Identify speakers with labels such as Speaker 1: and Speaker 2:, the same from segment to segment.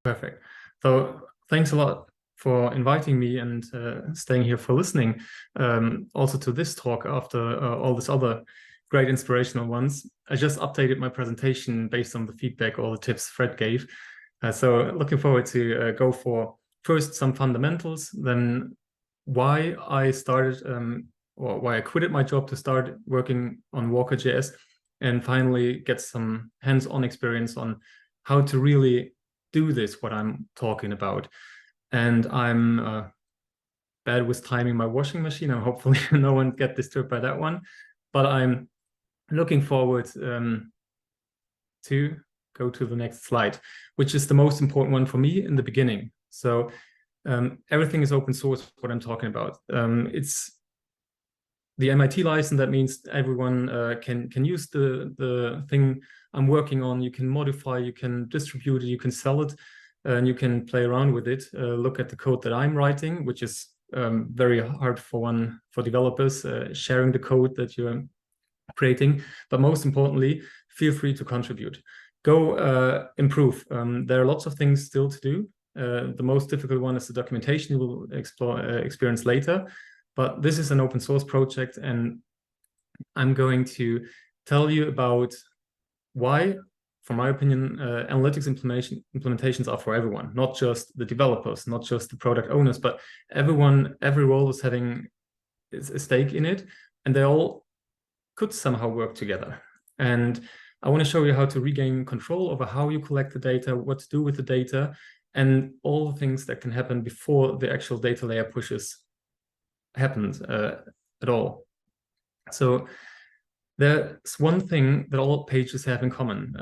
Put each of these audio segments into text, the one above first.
Speaker 1: Perfect. So thanks a lot for inviting me and staying here for listening. Also to this talk after all these other great inspirational ones. I just updated my presentation based on the feedback or the tips Fred gave. So looking forward to go for first some fundamentals, then why I started or why I quitted my job to start working on walkerOS, and finally get some hands-on experience on how to really do this, what I'm talking about. And I'm bad with timing my washing machine, and hopefully no one get disturbed by that one. But I'm looking forward to go to the next slide, which is the most important one for me in the beginning. So everything is open source, what I'm talking about. It's the MIT license. That means everyone can use the thing I'm working on. You can modify, you can distribute it, you can sell it, and you can play around with it. Look at the code that I'm writing, which is very hard for developers, sharing the code that you're creating. But most importantly, feel free to contribute. Go improve. There are lots of things still to do. The most difficult one is the documentation you will experience later. But this is an open source project, and I'm going to tell you about why, from my opinion, analytics implementations are for everyone, not just the developers, not just the product owners, but everyone. Every role is having a stake in it, and they all could somehow work together. And I want to show you how to regain control over how you collect the data, what to do with the data, and all the things that can happen before the actual data layer pushes happened at all. So there's one thing that all pages have in common,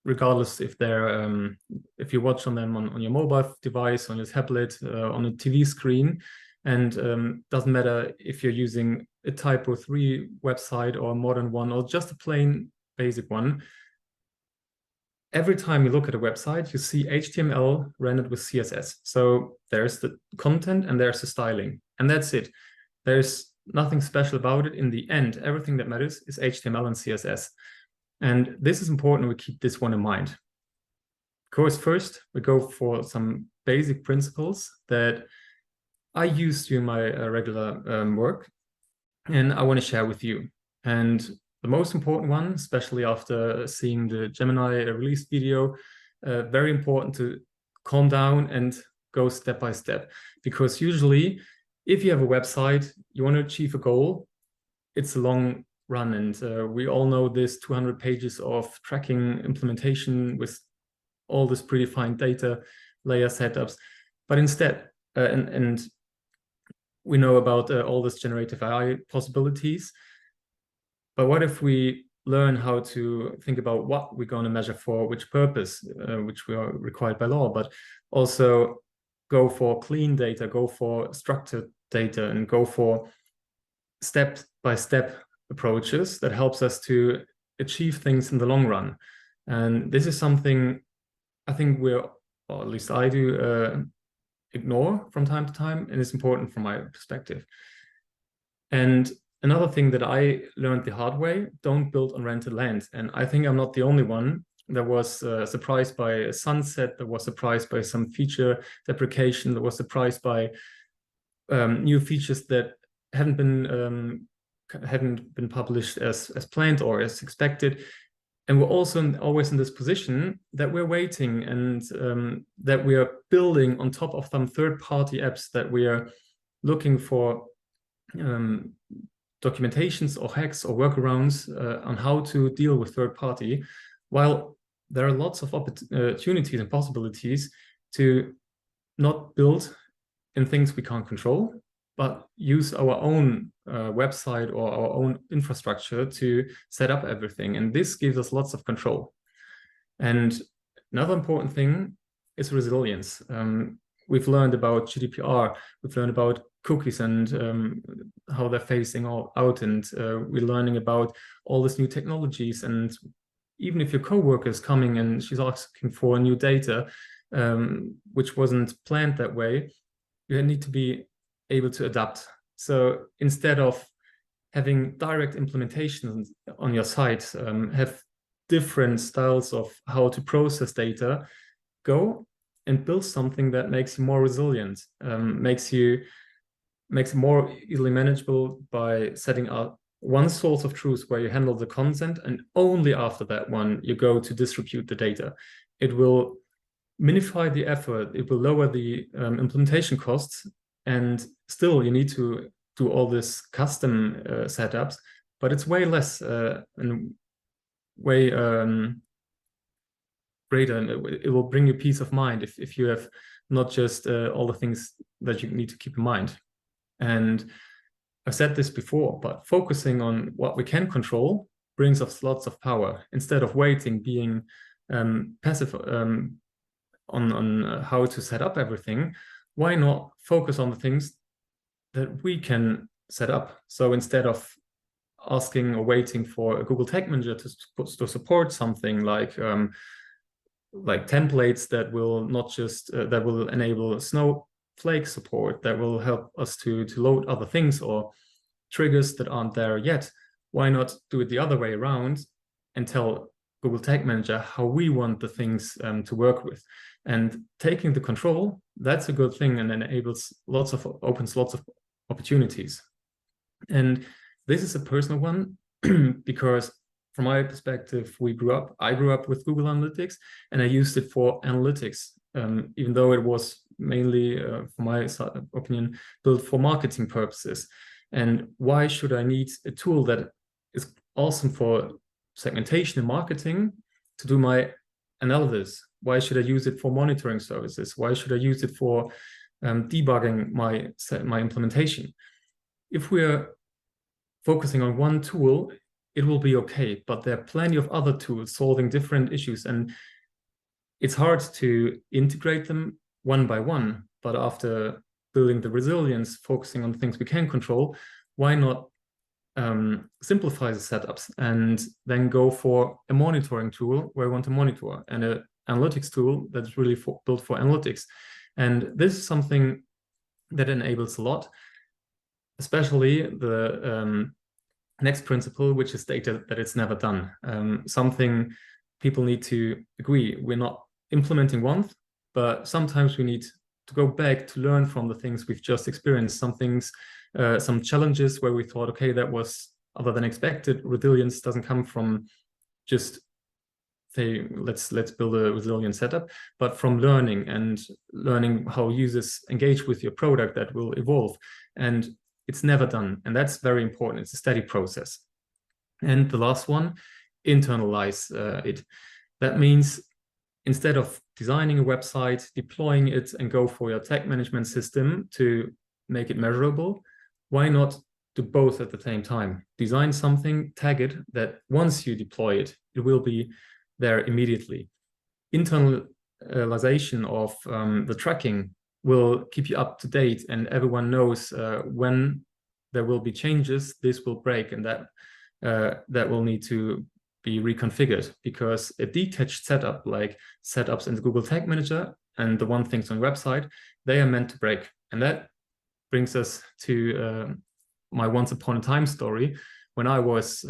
Speaker 1: regardless if they're if you watch on them on your mobile device, on your tablet, on a TV screen, and doesn't matter if you're using a Typo 3 website or a modern one or just a plain basic one. Every time you look at a website, you see HTML rendered with CSS. So there's the content and there's the styling, and that's it. There's nothing special about it. In the end, everything that matters is HTML and CSS. And this is important. We keep this one in mind. Of course, first, we go for some basic principles that I use during my regular work, and I want to share with you. And the most important one, especially after seeing the Gemini release video, very important to calm down and go step by step. Because usually, if you have a website, you want to achieve a goal, it's a long run. And we all know this 200 pages of tracking implementation with all this predefined data layer setups. But instead, and we know about all this generative AI possibilities. But what if we learn how to think about what we're going to measure for which purpose, which we are required by law, but also go for clean data, go for structured data, and go for step-by-step approaches that helps us to achieve things in the long run. And this is something I think or at least I do, ignore from time to time, and it's important from my perspective. And another thing that I learned the hard way, don't build on rented land. And I think I'm not the only one that was surprised by a sunset, that was surprised by some feature deprecation, that was surprised by new features that hadn't been published as planned or as expected. And we're also always in this position that we're waiting, and that we are building on top of some third-party apps, that we are looking for documentations or hacks or workarounds on how to deal with third-party, while there are lots of opportunities and possibilities to not build in things we can't control, but use our own website or our own infrastructure to set up everything. And this gives us lots of control. And another important thing is resilience. We've learned about GDPR, we've learned about cookies and how they're phasing out, and we're learning about all these new technologies. And even if your coworker is coming and she's asking for new data, which wasn't planned that way, you need to be able to adapt. So instead of having direct implementations on your site, have different styles of how to process data, go and build something that makes you more resilient, makes it more easily manageable by setting up one source of truth where you handle the consent, and only after that one you go to distribute the data. It will minify the effort, it will lower the implementation costs, and still you need to do all this custom setups, but it's way less and way greater, and it will bring you peace of mind if you have not just all the things that you need to keep in mind. And I've said this before, but focusing on what we can control brings us lots of power. Instead of waiting, being passive on how to set up everything, why not focus on the things that we can set up? So instead of asking or waiting for a Google Tag Manager to support something like templates that will not just that will enable Snowflake support, that will help us to load other things, or triggers that aren't there yet, why not do it the other way around and tell Google Tag Manager how we want the things to work with? And taking the control, that's a good thing, and enables opens lots of opportunities. And this is a personal one because from my perspective, I grew up with Google Analytics, and I used it for analytics, even though it was mainly, from my opinion, built for marketing purposes. And why should I need a tool that is awesome for segmentation and marketing to do my analysis? Why should I use it for monitoring services? Why should I use it for debugging my implementation? If we're focusing on one tool, it will be okay, but there are plenty of other tools solving different issues, and it's hard to integrate them one by one. But after building the resilience, focusing on things we can control, why not simplify the setups and then go for a monitoring tool where we want to monitor, and an analytics tool that's really built for analytics? And this is something that enables a lot, especially the next principle, which is data that it's never done. Something people need to agree. We're not implementing once, but sometimes we need to go back to learn from the things we've just experienced. Some things, some challenges where we thought, okay, that was other than expected. Resilience doesn't come from just say, let's build a resilient setup, but from learning how users engage with your product that will evolve. And it's never done. And that's very important. It's a steady process. And the last one, internalize it. That means instead of designing a website, deploying it, and go for your tag management system to make it measurable, why not do both at the same time? Design something, tag it, that once you deploy it, it will be there immediately. Internalization of the tracking will keep you up to date, and everyone knows when there will be changes, this will break, and that will need to be reconfigured, because a detached setup, like setups in the Google Tag Manager and the one things on website, they are meant to break. And that brings us to my once upon a time story, when I was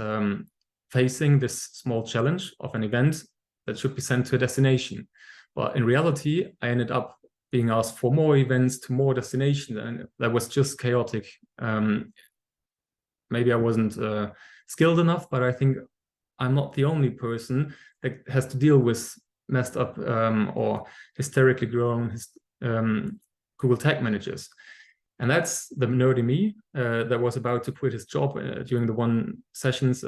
Speaker 1: facing this small challenge of an event that should be sent to a destination. But in reality, I ended up being asked for more events to more destinations, and that was just chaotic. Maybe I wasn't skilled enough, but I think I'm not the only person that has to deal with messed up or hysterically grown Google Tag Managers. And that's the nerdy me that was about to quit his job during the one sessions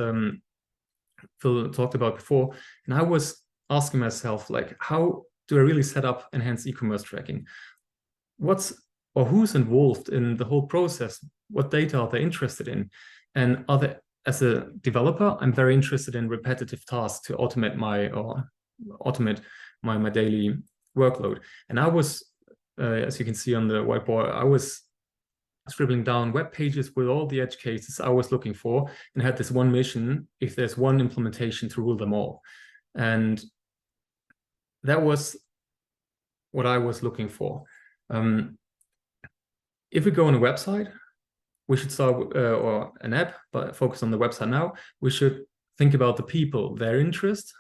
Speaker 1: Phil talked about before. And I was asking myself, like, how do I really set up enhanced e-commerce tracking? Who's involved in the whole process? What data are they interested in? And as a developer, I'm very interested in repetitive tasks to automate my daily workload. And I was, as you can see on the whiteboard, I was scribbling down web pages with all the edge cases I was looking for, and had this one mission: if there's one implementation, to rule them all. And that was what I was looking for. If we go on a website, we should start, or an app, but focus on the website now, we should think about the people, their interest.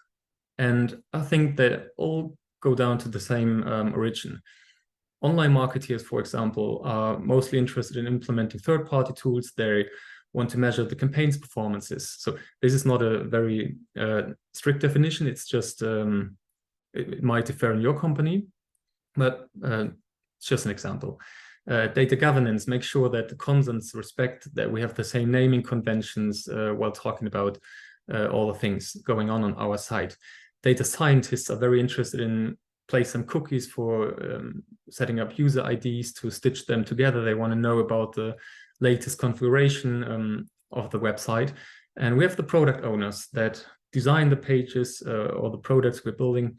Speaker 1: And I think that all go down to the same origin. Online marketeers, for example, are mostly interested in implementing third-party tools. They want to measure the campaign's performances. So this is not a very strict definition. It's just, it might differ in your company, but it's just an example. Data governance, make sure that the consents respect that we have the same naming conventions while talking about all the things going on our site. Data scientists are very interested in place some cookies for setting up user IDs to stitch them together. They want to know about the latest configuration of the website. And we have the product owners that design the pages or the products we're building,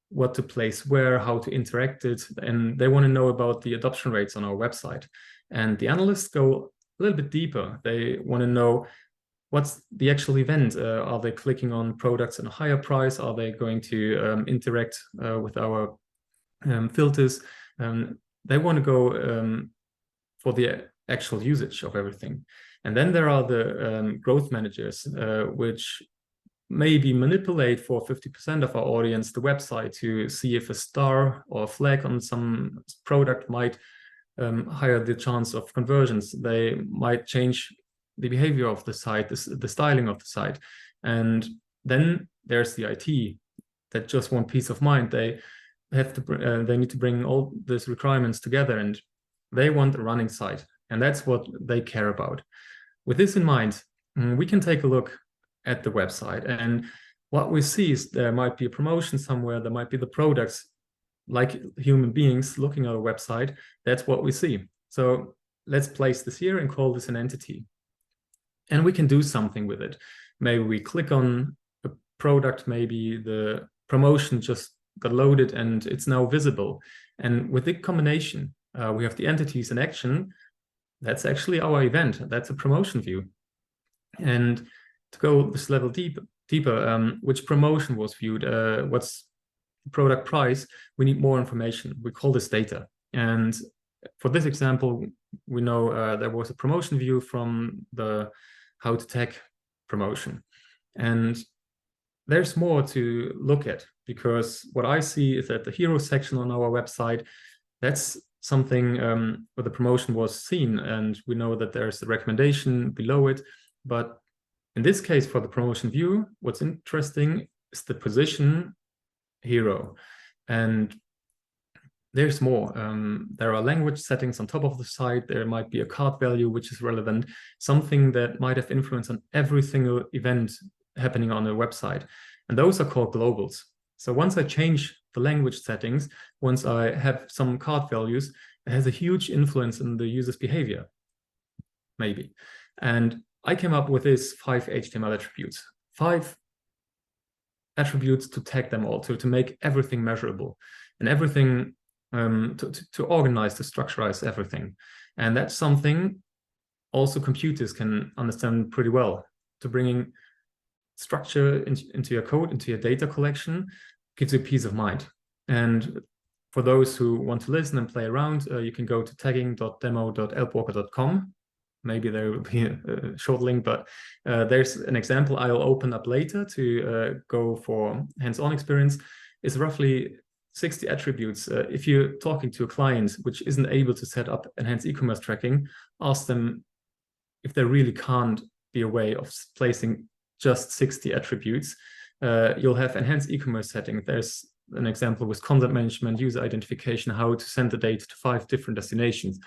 Speaker 1: what to place where, how to interact it, and they want to know about the adoption rates on our website. And the analysts go a little bit deeper. They want to know what's the actual event. Are they clicking on products at a higher price? Are they going to interact with our filters? They want to go for the actual usage of everything. And then there are the growth managers, which maybe manipulate for 50% of our audience the website to see if a star or a flag on some product might higher the chance of conversions. They might change the behavior of the site, the styling of the site. And then there's the IT that just want peace of mind. They have to, they need to bring all these requirements together, and they want a running site. And that's what they care about. With this in mind, we can take a look at the website, and what we see is there might be a promotion somewhere, there might be the products, like human beings looking at a website. That's what we see. So let's place this here and call this an entity. And we can do something with it. Maybe we click on a product, maybe the promotion just got loaded and it's now visible. And with the combination, we have the entities in action. That's actually our event. That's a promotion view. And to go this level deeper, which promotion was viewed, what's the product price, we need more information. We call this data. And for this example, we know there was a promotion view from the how to tag promotion. And there's more to look at, because what I see is that the hero section on our website, that's something where the promotion was seen, and we know that there's a recommendation below it. But in this case, for the promotion view, what's interesting is the position hero. And there's more. There are language settings on top of the site. There might be a cart value, which is relevant, something that might have influence on every single event happening on a website. And those are called globals. So once I change the language settings, once I have some cart values, it has a huge influence in the user's behavior, maybe. And I came up with these 5 HTML attributes, 5 attributes to tag them all, to make everything measurable and everything to organize, to structurize everything. And that's something also computers can understand pretty well. To bringing structure into your code, into your data collection, gives you peace of mind. And for those who want to listen and play around, you can go to tagging.demo.elpwalker.com. Maybe there will be a short link, but there's an example I'll open up later to go for hands-on experience. It's roughly 60 attributes. If you're talking to a client which isn't able to set up enhanced e-commerce tracking, ask them if there really can't be a way of placing just 60 attributes. You'll have enhanced e-commerce setting. There's an example with content management, user identification, how to send the data to 5 different destinations.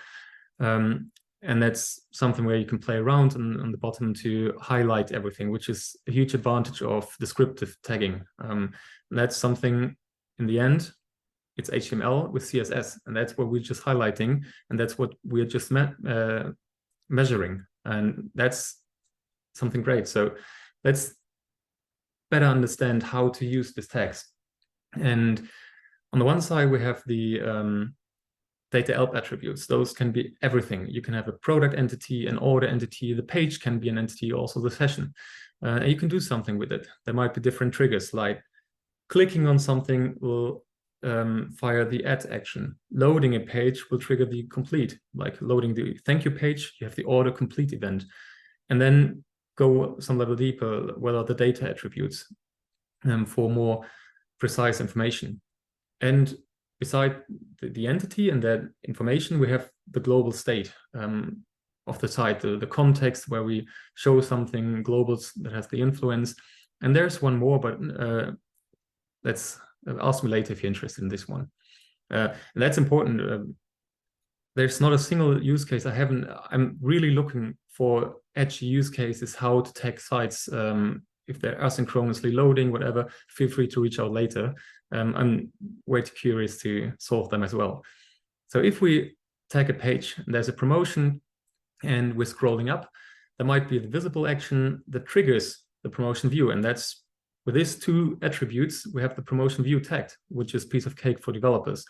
Speaker 1: And that's something where you can play around on the bottom to highlight everything, which is a huge advantage of descriptive tagging. That's something, in the end, it's HTML with CSS, and that's what we're just highlighting, and that's what we're just measuring. And that's something great. So let's better understand how to use this tags. And on the one side, we have the data help attributes. Those can be everything. You can have a product entity, an order entity, the page can be an entity, also the session. And you can do something with it. There might be different triggers, like clicking on something will fire the add action. Loading a page will trigger the complete, like loading the thank you page, you have the order complete event. And then go some level deeper, what are the data attributes for more precise information. And beside the entity and that information, we have the global state of the site, the context where we show something global that has the influence. And there's one more, but let's ask me later if you're interested in this one. And that's important. There's not a single use case I'm really looking for edgy use cases, how to tag sites, if they're asynchronously loading, whatever. Feel free to reach out later. I'm way too curious to solve them as well. So if we tag a page, and there's a promotion, and we're scrolling up, there might be the visible action that triggers the promotion view. And that's, with these two attributes, we have the promotion view tagged, which is piece of cake for developers.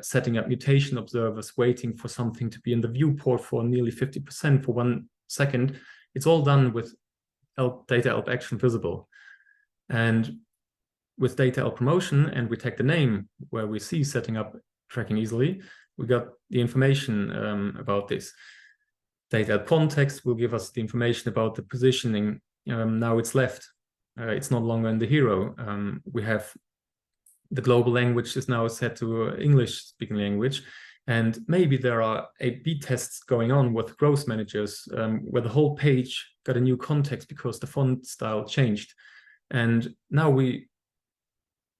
Speaker 1: Setting up mutation observers, waiting for something to be in the viewport for nearly 50% for 1 second. It's all done with data help action visible. And with data help promotion, and we tag the name where we see setting up tracking easily, we got the information about this. Data help context will give us the information about the positioning. Now it's left. It's no longer in the hero. We have the global language is now set to English speaking language. And maybe there are A/B tests going on with growth managers where the whole page got a new context because the font style changed. And now we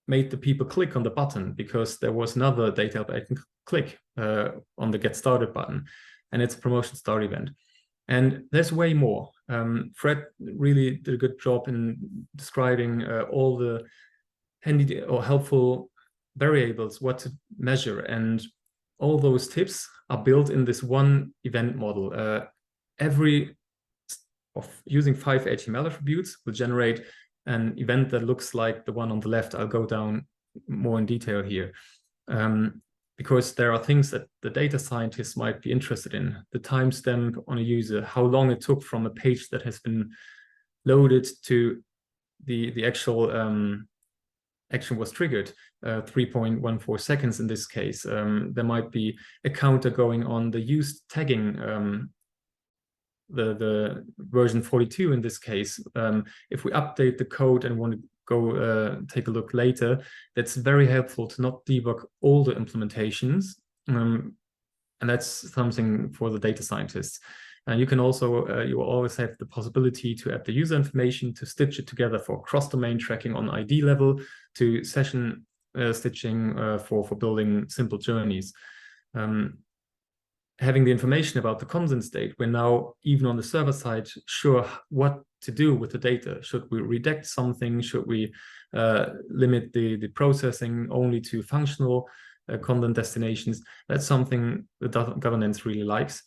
Speaker 1: made the people click on the button because there was another data help I can click on the get started button. And it's a promotion start event. And there's way more. Fred really did a good job in describing all the handy or helpful variables, what to measure. And all those tips are built in this one event model. Every of using 5 HTML attributes will generate an event that looks like the one on the left. I'll go down more in detail here. Because there are things that the data scientists might be interested in. The timestamp on a user, how long it took from a page that has been loaded to the actual action was triggered, 3.14 seconds in this case. There might be a counter going on the used tagging, the version 42 in this case. If we update the code and want to go take a look later, that's very helpful to not debug all the implementations. And that's something for the data scientists. And you can also, you will always have the possibility to add the user information, to stitch it together for cross-domain tracking on ID level, to session stitching for building simple journeys. Having the information about the consent state, we're now, even on the server side, sure what to do with the data. Should we redact something? Should we limit the processing only to functional content destinations? That's something the governance really likes.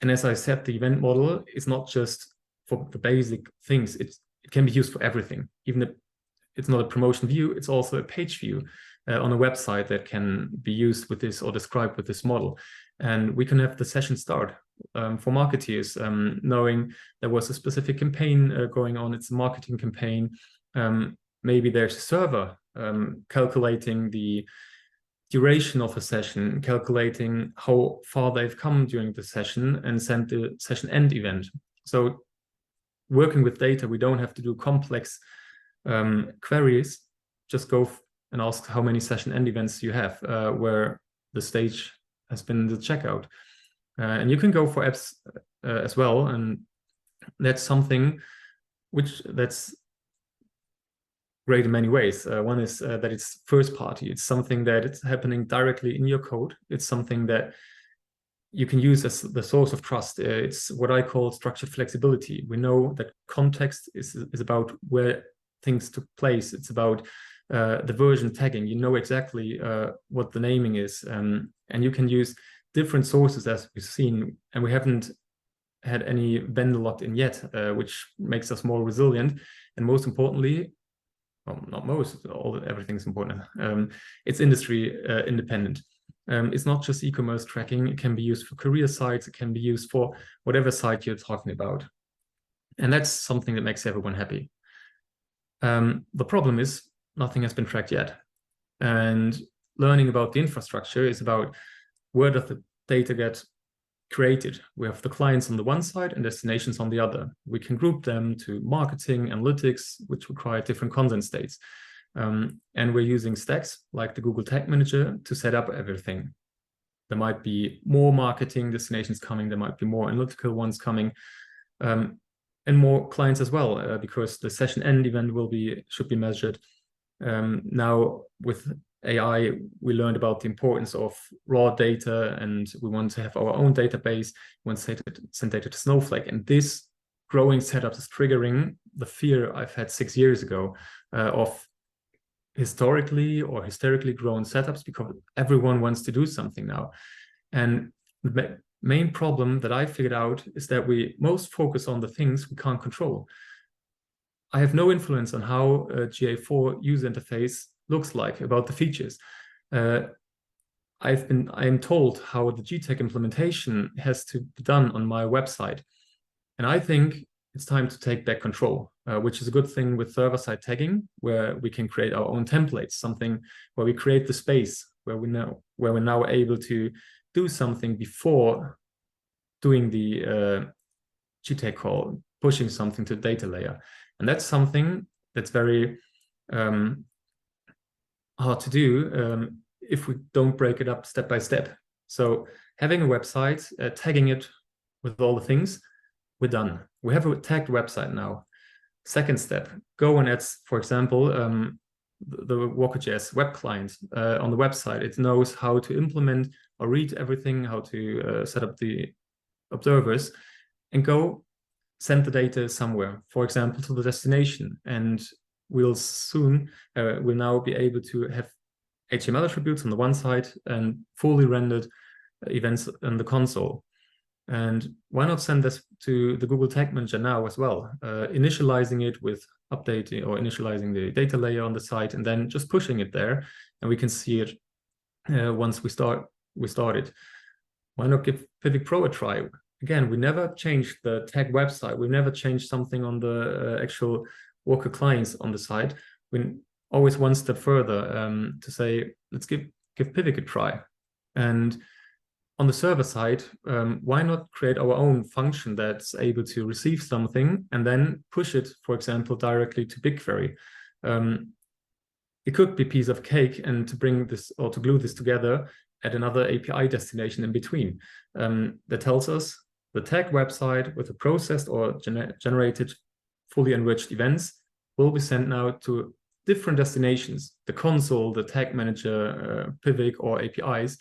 Speaker 1: And as I said, the event model is not just for the basic things. It can be used for everything. Even if it's not a promotion view, it's also a page view on a website that can be used with this or described with this model. And we can have the session start for marketeers, knowing there was a specific campaign going on. It's a marketing campaign. Maybe there's a server calculating the duration of a session, calculating how far they've come during the session, and send the session end event. So working with data, we don't have to do complex queries. Just go and ask how many session end events you have, where the stage has been the checkout. And you can go for apps as well. And that's something that's great in many ways. One is that it's first party. It's something that it's happening directly in your code. It's something that you can use as the source of trust. It's what I call structured flexibility. We know that context is about where things took place. It's about the version tagging. You know exactly what the naming is. And you can use different sources, as we've seen. And we haven't had any vendor locked in yet, which makes us more resilient. And most importantly, well, not most, everything's important. It's industry independent. It's not just e-commerce tracking. It can be used for career sites. It can be used for whatever site you're talking about. And that's something that makes everyone happy. The problem is nothing has been tracked yet. And learning about the infrastructure is about where does the data get created. We have the clients on the one side and destinations on the other. We can group them to marketing, analytics, which require different consent states. And we're using stacks like the Google Tag Manager to set up everything. There might be more marketing destinations coming, there might be more analytical ones coming, and more clients as well, because the session end event should be measured. Now with AI, we learned about the importance of raw data, and we want to have our own database. We want to send data to Snowflake, and this growing setup is triggering the fear I've had 6 years ago of historically or hysterically grown setups, because everyone wants to do something now. And the main problem that I figured out is that we most focus on the things we can't control. I have no influence on how a GA4 user interface looks like, about the features. I am told how the GTAG implementation has to be done on my website. And I think it's time to take back control, which is a good thing with server-side tagging, where we can create our own templates, something where we create the space where we're now able to do something before doing the GTAG call, pushing something to data layer. And that's something that's very hard to do if we don't break it up step by step. So having a website, tagging it with all the things, we're done. We have a tagged website now. Second step, go and add, for example, the walkerOS web client on the website. It knows how to implement or read everything, how to set up the observers, and go send the data somewhere, for example, to the destination. And we'll now be able to have HTML attributes on the one side and fully rendered events in the console. And why not send this to the Google Tag Manager now as well, initializing it with updating or initializing the data layer on the site, and then just pushing it there, and we can see it once we start it. Why not give Pivik Pro a try? Again, we never changed the tag website. We never changed something on the actual Walker clients on the site. We always one step further to say, let's give Pivik a try. And on the server side, why not create our own function that's able to receive something and then push it, for example, directly to BigQuery? It could be a piece of cake, and to bring this or to glue this together at another API destination in between that tells us the tag website with the processed or generated fully enriched events will be sent now to different destinations, the console, the tag manager, Pivik, or APIs.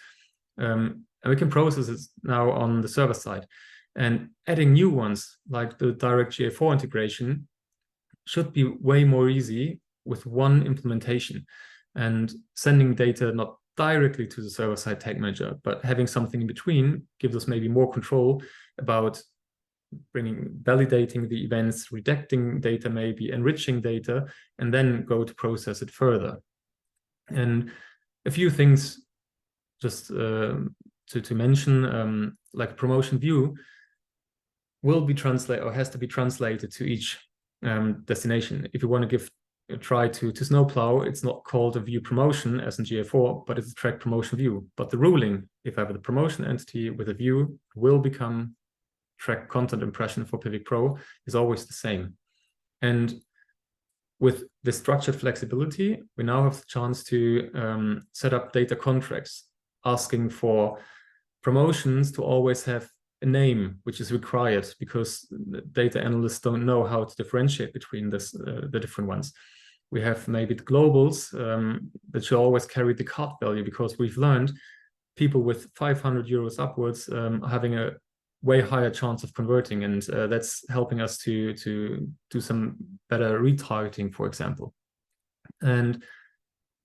Speaker 1: And we can process it now on the server side. And adding new ones, like the direct GA4 integration, should be way more easy with one implementation. And sending data not directly to the server-side tag manager, but having something in between gives us maybe more control about validating the events, redacting data, maybe enriching data, and then go to process it further. And a few things just to mention, like promotion view will be translated or has to be translated to each destination. If you want to give a try to Snowplow, it's not called a view promotion as in GA4, but it's a track promotion view. But the ruling, if I have the promotion entity with a view, will become track content impression for Pivik Pro, is always the same. And with the structured flexibility, we now have the chance to set up data contracts, asking for promotions to always have a name, which is required because data analysts don't know how to differentiate between the different ones. We have maybe the globals that should always carry the cart value, because we've learned people with 500 euros upwards having a way higher chance of converting, and that's helping us to do some better retargeting, for example. And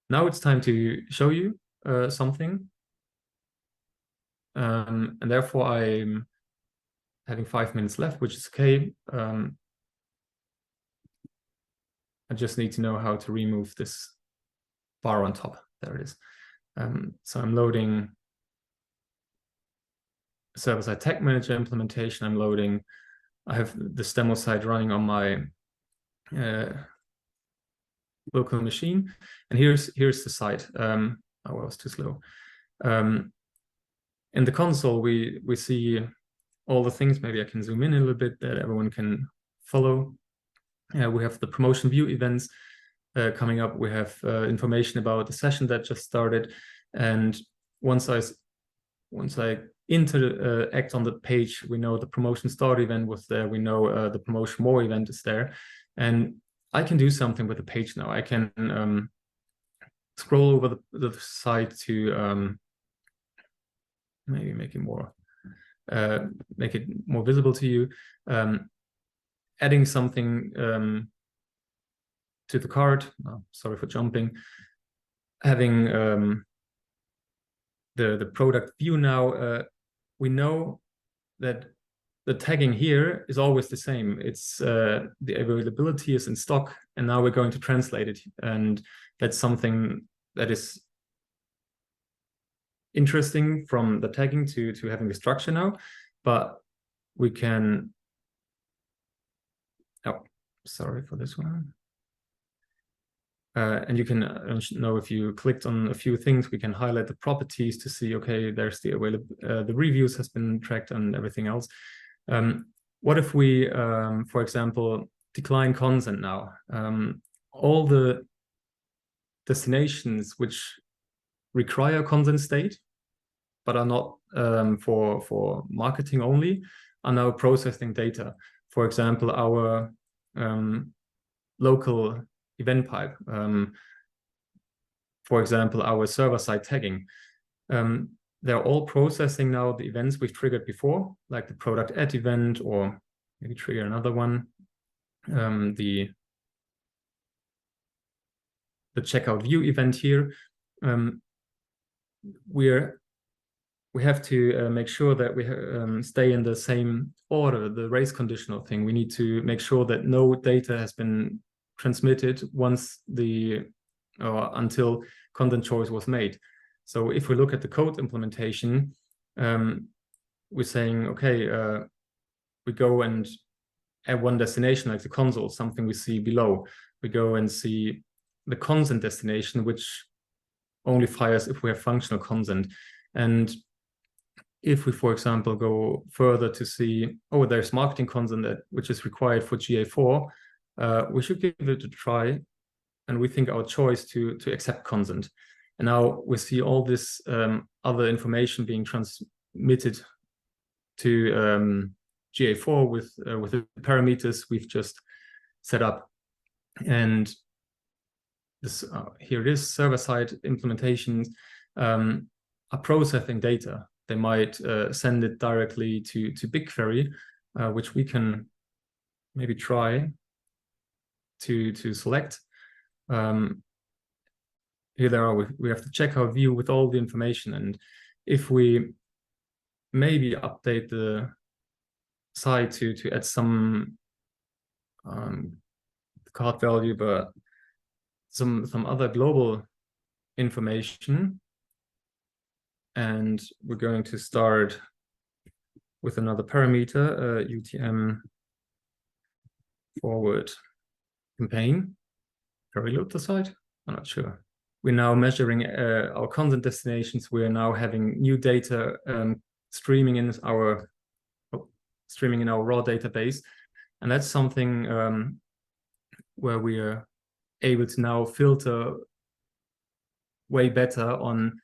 Speaker 1: now it's time to show you something. And therefore I'm having 5 minutes left, which is okay. I just need to know how to remove this bar on top. There it is. So I'm loading server-side tag manager implementation. I have this demo site running on my local machine. And here's the site. Oh, I was too slow. In the console, we see all the things. Maybe I can zoom in a little bit that everyone can follow. We have the promotion view events. coming up. We have information about the session that just started, and once I interact on the page, we know the promotion start event was there. We know the promotion more event is there, and I can do something with the page now. I can scroll over the site to maybe make it more visible to you. Adding something to the cart. Oh, sorry for jumping. Having the product view now. We know that the tagging here is always the same. It's the availability is in stock, and now we're going to translate it, and that's something that is interesting from the tagging to having the structure now. But we can, oh, sorry for this one. And you can know, if you clicked on a few things, we can highlight the properties to see, okay, there's the the reviews has been tracked and everything else. What if we, for example, decline consent now? All the destinations which require consent state, but are not for marketing only, are now processing data. For example, our local event pipe, for example, our server-side tagging. They're all processing now the events we've triggered before, like the product add event, or maybe trigger another one, the checkout view event here. We have to make sure that we stay in the same order, the race conditional thing. We need to make sure that no data has been transmitted once until content choice was made. So if we look at the code implementation, we're saying, okay, we go and add one destination, like the console, something we see below. We go and see the consent destination, which only fires if we have functional consent. And if we, for example, go further to see, oh, there's marketing consent which is required for GA4, we should give it a try and rethink our choice to accept consent. And now we see all this other information being transmitted to GA4 with the parameters we've just set up. And this here it is, server-side implementations are processing data. They might send it directly to BigQuery, which we can maybe try to select. Here there are, we have to check our view with all the information. And if we maybe update the site to add some cart value, but some other global information. And we're going to start with another parameter, UTM forward campaign. Can we load the site? I'm not sure. We're now measuring our content destinations. We're now having new data streaming in our raw database, and that's something where we are able to now filter way better on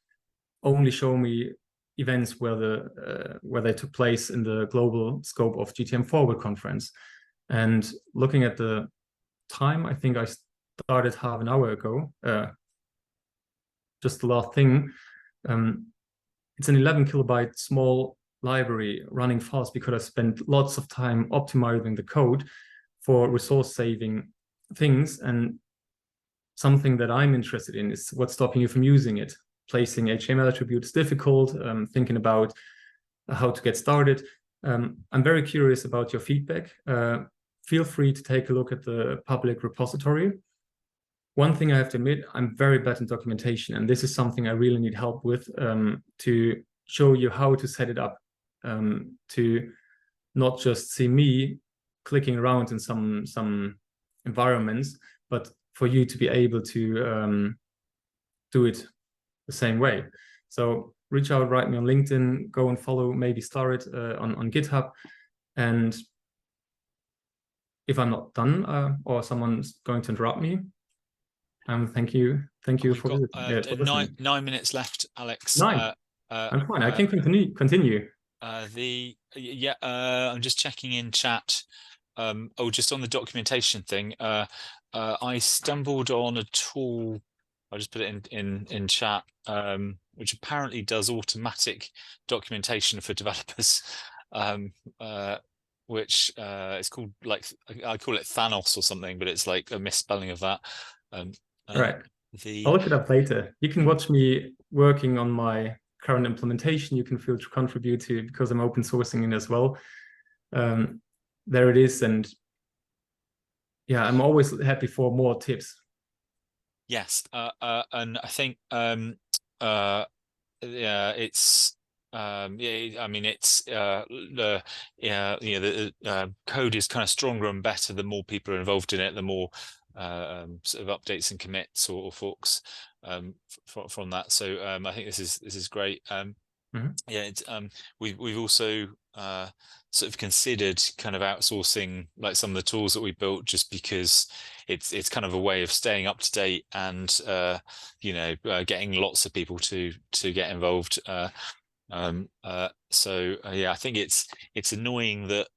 Speaker 1: only show me events where they took place in the global scope of GTM Forward conference. And looking at the time, I think I started half an hour ago. Just the last thing, it's an 11 kilobyte small library running fast because I spent lots of time optimizing the code for resource saving things. And something that I'm interested in is what's stopping you from using it. Placing HTML attributes difficult, thinking about how to get started. I'm very curious about your feedback. Feel free to take a look at the public repository. One thing I have to admit, I'm very bad in documentation, and this is something I really need help with to show you how to set it up, to not just see me clicking around in some environments, but for you to be able to do it the same way. So reach out, write me on LinkedIn, go and follow, maybe start it on GitHub. And if I'm not done or someone's going to interrupt me, Thank you
Speaker 2: We've
Speaker 1: for
Speaker 2: got
Speaker 1: listening.
Speaker 2: 9 minutes left, Alex.
Speaker 1: 9. I'm fine. I can continue.
Speaker 2: I'm just checking in chat. Just on the documentation thing. I stumbled on a tool. I'll just put it in chat, which apparently does automatic documentation for developers. Which is called, like, I call it Thanos or something, but it's like a misspelling of that.
Speaker 1: Right. I'll look it up later. You can watch me working on my current implementation. You can feel to contribute to, because I'm open sourcing it as well. There it is. And yeah, I'm always happy for more tips.
Speaker 2: Yes. And I think yeah, it's yeah, I mean, it's the code is kind of stronger and better the more people are involved in it, the more sort of updates and commits or forks from that. So I think this is great. Yeah, it's we've also sort of considered kind of outsourcing like some of the tools that we built, just because it's kind of a way of staying up to date and getting lots of people to get involved. Yeah, I think it's annoying that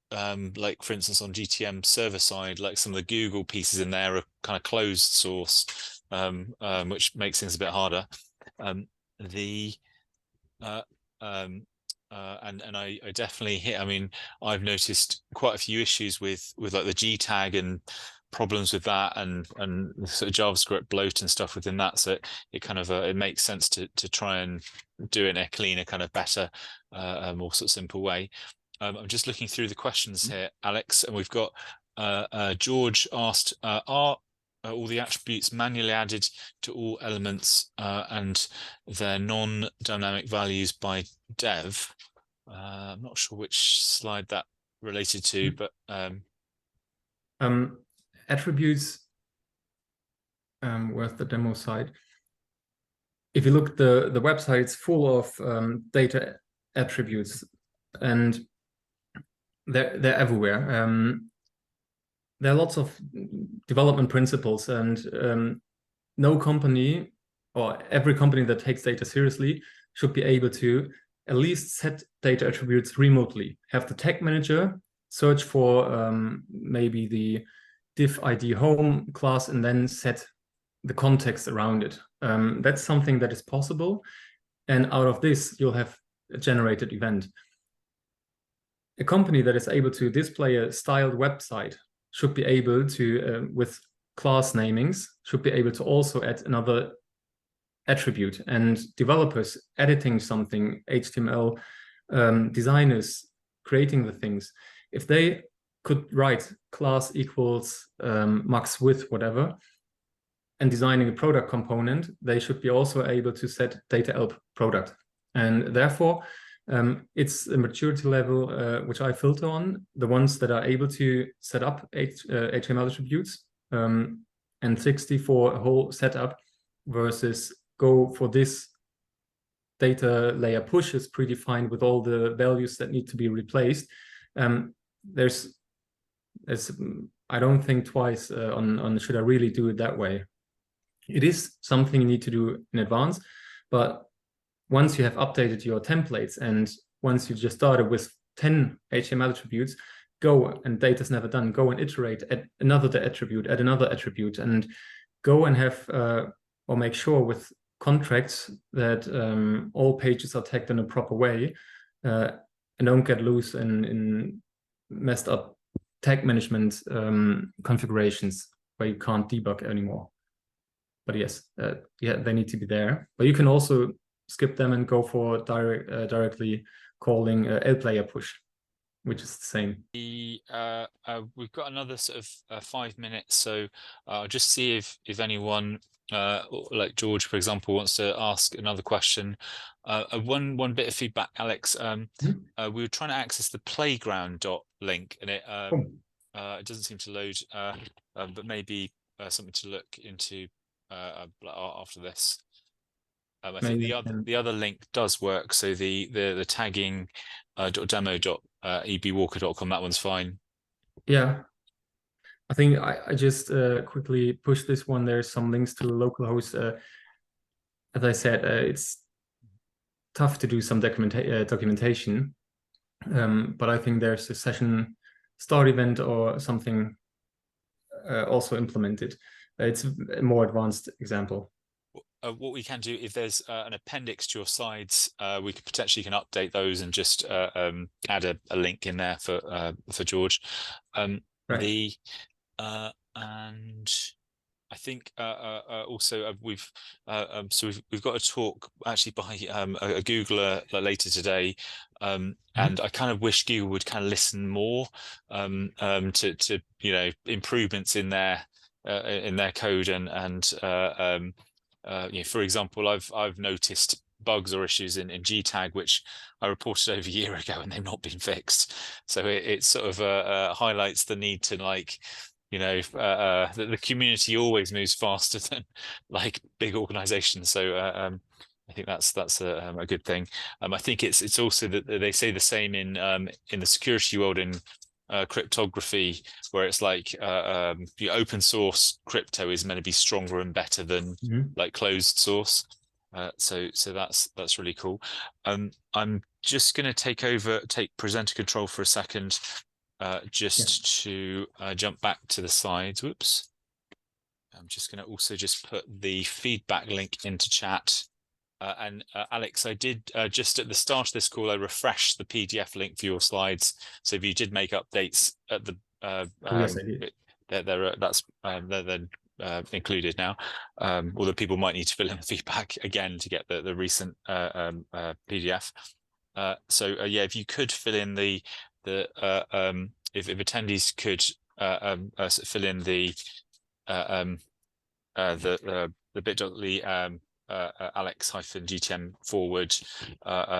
Speaker 2: like, for instance, on GTM server side, like some of the Google pieces in there are kind of closed source, which makes things a bit harder. And I definitely hit. I mean, I've noticed quite a few issues with like the G tag and problems with that, and sort of JavaScript bloat and stuff within that. So it kind of it makes sense to try and do it in a cleaner, kind of better, more sort of simple way. I'm just looking through the questions here, Alex, and we've got George asked, are all the attributes manually added to all elements and their non-dynamic values by dev? I'm not sure which slide that related to, but
Speaker 1: attributes, where's the demo side? If you look, the website is full of data attributes, and they're everywhere. There are lots of development principles, and no company, or every company that takes data seriously, should be able to at least set data attributes remotely. Have the tag manager search for maybe the div ID home class, and then set the context around it. That's something that is possible, and out of this you'll have a generated event. A company that is able to display a styled website should be able to, with class namings, should be able to also add another attribute. And developers editing something, HTML designers creating the things, if they could write class equals max width, whatever, and designing a product component, they should be also able to set data help product. And therefore, it's a maturity level which I filter on, the ones that are able to set up HTML attributes, and 60 for a whole setup, versus go for this data layer push is predefined with all the values that need to be replaced. There's I don't think twice on should I really do it that way. It is something you need to do in advance, but once you have updated your templates, and once you just started with 10 HTML attributes, go, and data's never done, go and iterate, add another attribute, add another attribute, and go and have or make sure with contracts that all pages are tagged in a proper way, and don't get loose in messed up tag management configurations where you can't debug anymore. But yes, yeah, they need to be there. But you can also skip them and go for directly calling LPlayer push, which is the same.
Speaker 2: We've got another sort of 5 minutes, so I'll just see if anyone, like George, for example, wants to ask another question. One bit of feedback, Alex. We were trying to access the playground link, and it doesn't seem to load, but maybe something to look into after this. I think the other link does work. So the tagging demo.ebwalker.com, that one's fine.
Speaker 1: Yeah. I think I just quickly push this one. There's some links to localhost. As I said, it's tough to do some documentation, but I think there's a session start event or something also implemented. It's a more advanced example.
Speaker 2: What we can do, if there's an appendix to your slides, we could potentially can update those and just add a link in there for George.
Speaker 1: Right.
Speaker 2: And I think also we've got a talk actually by a Googler later today, and I kind of wish Google would kind of listen more to you know, improvements in their code and you know, for example, I've noticed bugs or issues in GTAG which I reported over a year ago and they've not been fixed. So it sort of highlights the need to, like, you know, the community always moves faster than like big organizations. So I think that's a good thing. I think it's also that they say the same in the security world, in cryptography, where it's like the open source crypto is meant to be stronger and better than like closed source. So that's really cool. I'm just going to take presenter control for a second, just to jump back to the slides. Whoops. I'm just going to also just put the feedback link into chat. And Alex, I did just at the start of this call, I refreshed the PDF link for your slides. So if you did make updates at the
Speaker 1: Yes, I did.
Speaker 2: they're included now. Although people might need to fill in the feedback again to get the recent PDF. So yeah, if you could fill in if attendees could fill in the bit.ly Alex-GTM forward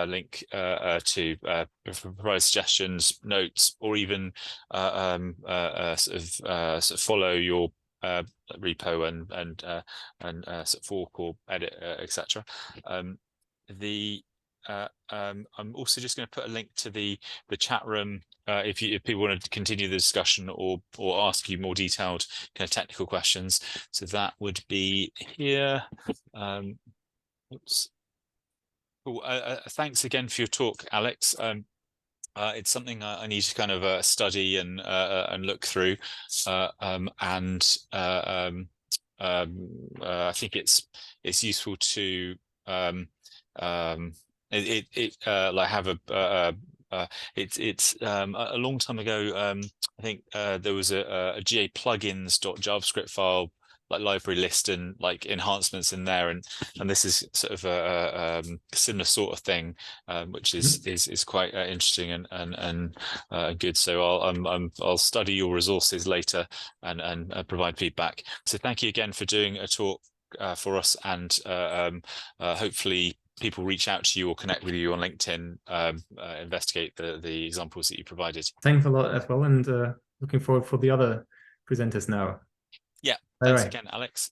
Speaker 2: link to provide suggestions, notes, or even sort of follow your repo and sort of fork or edit, etc. I'm also just going to put a link to the chat room if people want to continue the discussion or ask you more detailed kind of technical questions. So that would be here. Oops. Cool. Thanks again for your talk, Alex. It's something I need to kind of study and look through, and I think it's useful to like have it's a long time ago. I think there was a GA plugins.javascript file, like library list and like enhancements in there, and this is sort of a similar sort of thing, which is quite interesting and good. So I'll study your resources later and provide feedback. So thank you again for doing a talk for us, and hopefully people reach out to you or connect with you on LinkedIn, investigate the examples that you provided.
Speaker 1: Thanks a lot as well, and looking forward for the other presenters now.
Speaker 2: Yeah, thanks again, Alex.